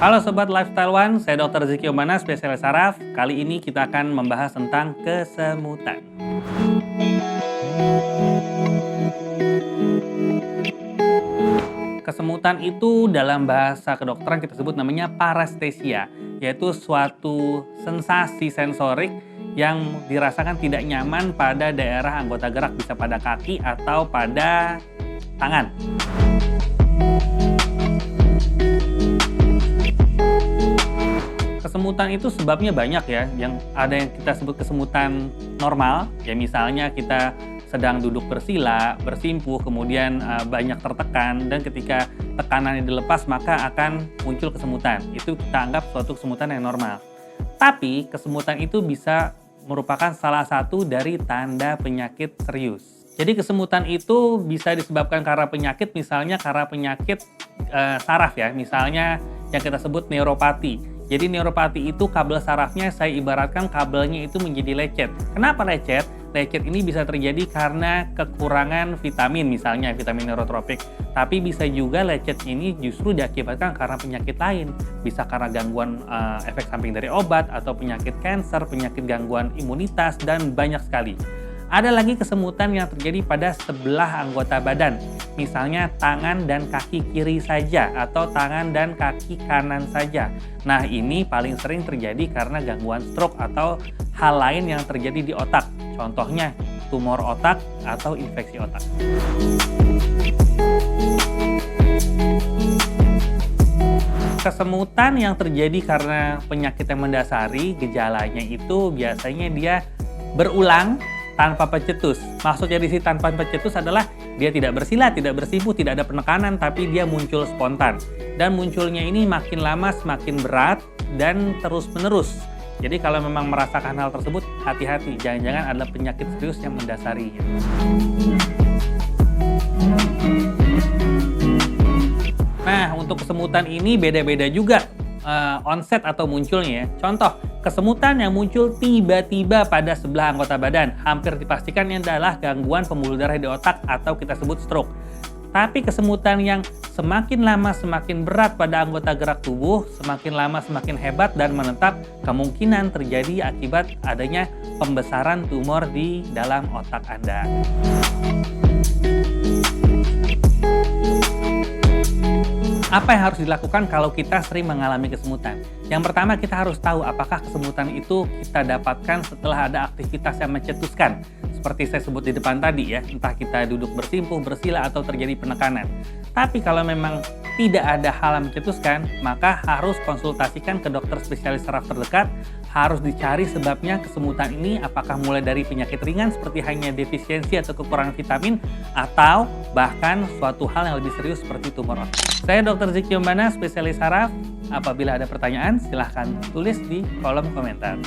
Halo Sobat Lifestyle One, saya Dr. Ziki Ombana, spesialis saraf. Kali ini kita akan membahas tentang kesemutan. Kesemutan itu dalam bahasa kedokteran kita sebut namanya parestesia, yaitu suatu sensasi sensorik yang dirasakan tidak nyaman pada daerah anggota gerak, bisa pada kaki atau pada tangan. Kesemutan itu sebabnya banyak ya, yang ada yang kita sebut kesemutan normal, ya misalnya kita sedang duduk bersila, bersimpuh, kemudian banyak tertekan, dan ketika tekanan yang dilepas maka akan muncul kesemutan. Itu kita anggap suatu kesemutan yang normal. Tapi kesemutan itu bisa merupakan salah satu dari tanda penyakit serius. Jadi kesemutan itu bisa disebabkan karena penyakit, misalnya karena penyakit saraf ya, misalnya yang kita sebut neuropati. Jadi neuropati itu kabel sarafnya saya ibaratkan kabelnya itu menjadi lecet. Kenapa lecet? Lecet ini bisa terjadi karena kekurangan vitamin, misalnya vitamin neurotropik. Tapi bisa juga lecet ini justru diakibatkan karena penyakit lain. Bisa karena gangguan efek samping dari obat atau penyakit kanker, penyakit gangguan imunitas, dan banyak sekali. Ada lagi kesemutan yang terjadi pada sebelah anggota badan, misalnya tangan dan kaki kiri saja atau tangan dan kaki kanan saja. Nah, ini paling sering terjadi karena gangguan stroke atau hal lain yang terjadi di otak. Contohnya tumor otak atau infeksi otak. Kesemutan yang terjadi karena penyakit yang mendasari, gejalanya itu biasanya dia berulang tanpa pencetus. Maksudnya di sini tanpa pencetus adalah dia tidak bersila, tidak bersimpuh, tidak ada penekanan, tapi dia muncul spontan. Dan munculnya ini makin lama semakin berat dan terus-menerus. Jadi kalau memang merasakan hal tersebut, hati-hati, jangan-jangan ada penyakit serius yang mendasarinya. Nah, untuk kesemutan ini beda-beda juga onset atau munculnya ya. Contoh, kesemutan yang muncul tiba-tiba pada sebelah anggota badan hampir dipastikan ini adalah gangguan pembuluh darah di otak atau kita sebut stroke. Tapi kesemutan yang semakin lama semakin berat pada anggota gerak tubuh, semakin lama semakin hebat dan menetap, kemungkinan terjadi akibat adanya pembesaran tumor di dalam otak Anda. Apa yang harus dilakukan kalau kita sering mengalami kesemutan? Yang pertama, kita harus tahu apakah kesemutan itu kita dapatkan setelah ada aktivitas yang mencetuskan. Seperti saya sebut di depan tadi ya, entah kita duduk bersimpuh, bersila, atau terjadi penekanan. Tapi kalau memang tidak ada hal yang mencetuskan, maka harus konsultasikan ke dokter spesialis saraf terdekat. Harus dicari sebabnya kesemutan ini, apakah mulai dari penyakit ringan seperti hanya defisiensi atau kekurangan vitamin, atau bahkan suatu hal yang lebih serius seperti tumor otak. Saya Dr. Ziki Ombana, spesialis saraf. Apabila ada pertanyaan, silahkan tulis di kolom komentar.